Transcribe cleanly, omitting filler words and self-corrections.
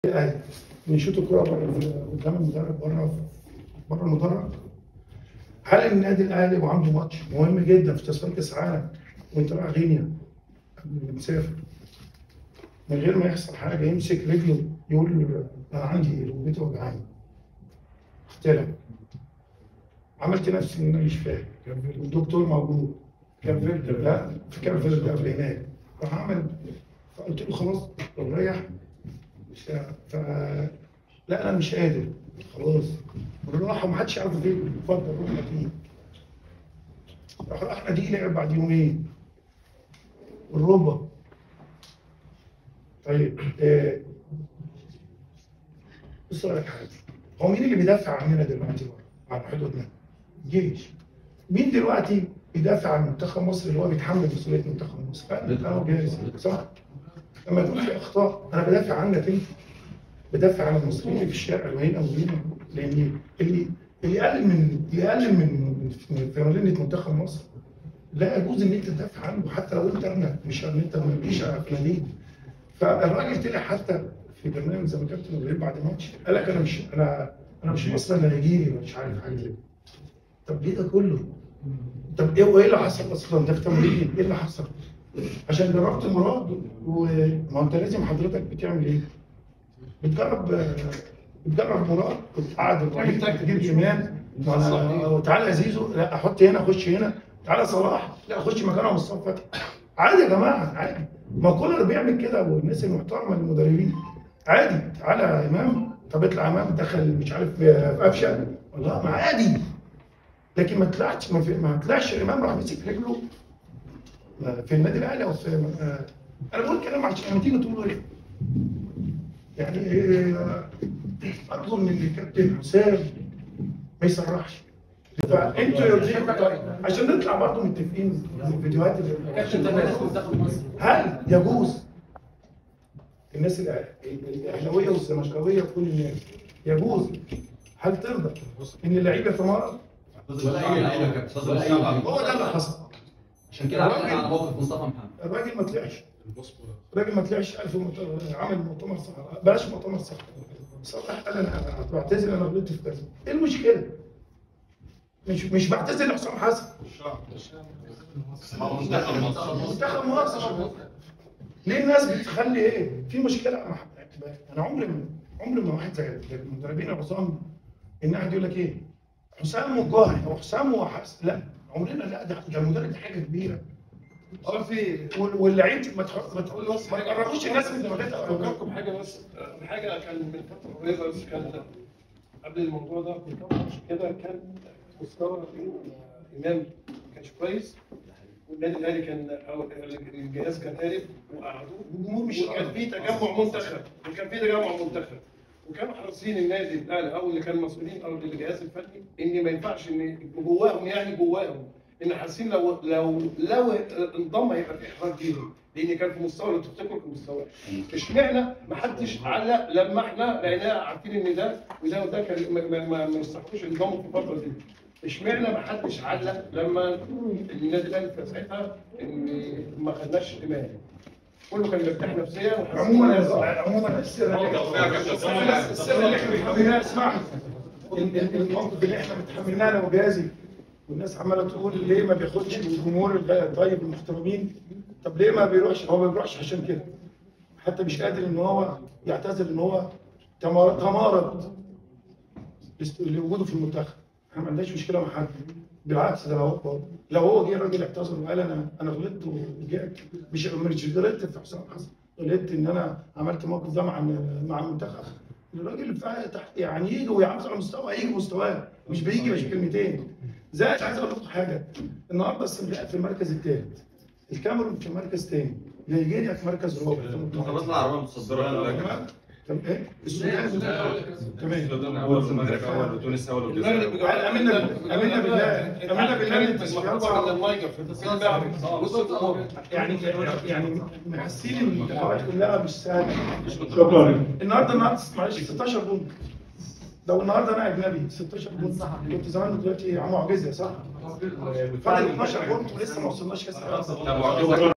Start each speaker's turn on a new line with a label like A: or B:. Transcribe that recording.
A: الاهلي بيشوطوا الكوره قدام المدرب بره المدرج. هل النادي الاهلي وعنده ماتش مهم جدا في تصفيات كاس العالم وانت رايح غينيا قبل ما تسافر من غير ما يحصل حاجه يمسك رجله يقول انا عندي ركبتي وجعاني؟ اختلف. عملت نفسي ان انا مش فاهم، والدكتور موجود. كان فيردي، لا في كان فيردي قبل هناك، راح عمل. فقلت له خلاص ريح. لا انا مش قادر خلاص، بالراحه ومحدش يعرف فين. اتفضل روح ناديه. راح ناديه لعب بعد يومين الربع. طيب بص لك حاجه، هو مين اللي بيدافع عننا دلوقتي عن حدودنا؟ الجيش. مين دلوقتي بيدافع عن منتخب مصر اللي هو بيتحمل مسؤوليه منتخب مصر؟ انا وجاهز صح؟ لما يكون في اخطاء انا بدافع عنك انت، بدافع عن المصريين اللي في الشارع وهنا وهنا. لان اللي اقل من في مدينه منتخب مصر لا يجوز ان انت تدافع عنه حتى لو انت ابنك، مش ان انت ما تجيش في ناديه. فالراجل طلع حتى في برنامج زي ما كابتن ابراهيم بعد الماتش قال لك انا مش مصري، انا نيجيري مش عارف حاجه زي. طب ليه ده كله؟ طب ايه وايه اللي حصل اصلا؟ ده في تمرين ايه اللي حصل؟ عشان جربت مراد وما انت لازم حضرتك بتعمل ايه؟ بتجرب مراد، كنت قاعد الراجل تجيب امام وتعالى يا زيزو، لا احط هنا اخش هنا، تعالى صلاح لا اخش مكانه مصطفى فتحي. عادي يا جماعه عادي، ما كولر بيعمل كده والناس المحترمه المدربين عادي. تعالى يا امام، طب اطلع امام دخل مش عارف في قفشه، والله ما عادي. لكن ما طلعش الامام راح مسك رجله في النادي الاهلي او في انا بقول كلام عشان لما تيجي تقولوا ايه يعني ارجو من الكابتن حسام ما يسرحش. فانتوا عشان نطلع برضه متفقين في الفيديوهات هل يجوز الناس الاهلاويه والزملكاويه وكل الناس يجوز هل ترضى ان اللعيب يتمرن؟ هو ده اللي حصل.
B: عشان كده على موقف مصطفى محمد.
A: الراجل ما طلعش عمل مؤتمر صحفي، بلاش مؤتمر صحفي، صلاح قال انا بعتذر انا غلطت في كذا. ايه المشكله؟ مش بعتذر لحسام حسن. منتخب مصر. ليه الناس بتخلي ايه؟ في مشكله. انا عمري ما واحد زي المدربين العظام ان قاعد يقول لك ايه؟ حسام وجوهري او حسام وحسن، لا عمرنا لا، ده المدرب ده حاجه كبيره. واللعيب ما تقربوش الناس من دماغتها.
C: افكركم حاجه بس، حاجه كان من فتره قريبه بس، كان قبل الموضوع ده كنت ماتش كده، كان مستوى امام ما كانش كويس، والنادي الاهلي كان او الجهاز كان قارب وقعدوه، والجمهور مش كان في تجمع منتخب، وكانوا حريصين النادي الاهلي او اللي كانوا مسؤولين او الجهاز الفني ان ما ينفعش ان جواهم ان حاسين لو انضم هيبقى في احراج ليهم، لان كان في مستوى لو تفتكروا في مستوى. اشمعنى ما حدش علق لما احنا لقيناه عارفين ان ده وده كان ما يستحقوش ينضموا في الفتره دي؟ اشمعنى ما حدش علق لما النادي الاهلي في ساعتها ان ما خدناش امام؟ كله كان مرتاح نفسيا.
A: عموما السر اللي احنا بنحملناه، اسمعني، الموقف اللي احنا بنتحملناه انا وجازي والناس عماله تقول ليه ما بياخدش الجمهور الطيب المحترمين؟ طب ليه ما بيروحش؟ هو ما بيروحش عشان كده، حتى مش قادر ان هو يعتذر ان هو تمارض لوجوده في المنتخب. احنا ما عندناش مشكله مع حد، بالعكس ده لو هو جه راجل اعتذر وقال انا غلطت ورجعت، مش غلطت في حسام حسن، غلطت ان انا عملت موقف ده مع المنتخب. الراجل اللي تحت يعني يجي ويعرف على مستوى، هيجي مستواه، مش بيجي كلمتين. زائد عايز اقول لكم حاجه، النهارده السنغال في المركز الثالث، الكاميرون في المركز الثاني، نيجيريا في مركز رابع.
D: المنتخبات العربيه متصدره.
A: تمام ايه؟ السودان تمام.
D: المغرب اول وتونس اول.
A: امنا بالله التصفيات يعني محسين المنتخبات كلها مش سهله. النهارده معلش 16 جول، لو النهارده انا اجنبي 16 جول كنت زمان دلوقتي معجزه صح؟ فاضل 12 جول ولسه ما وصلناش كاس العالم.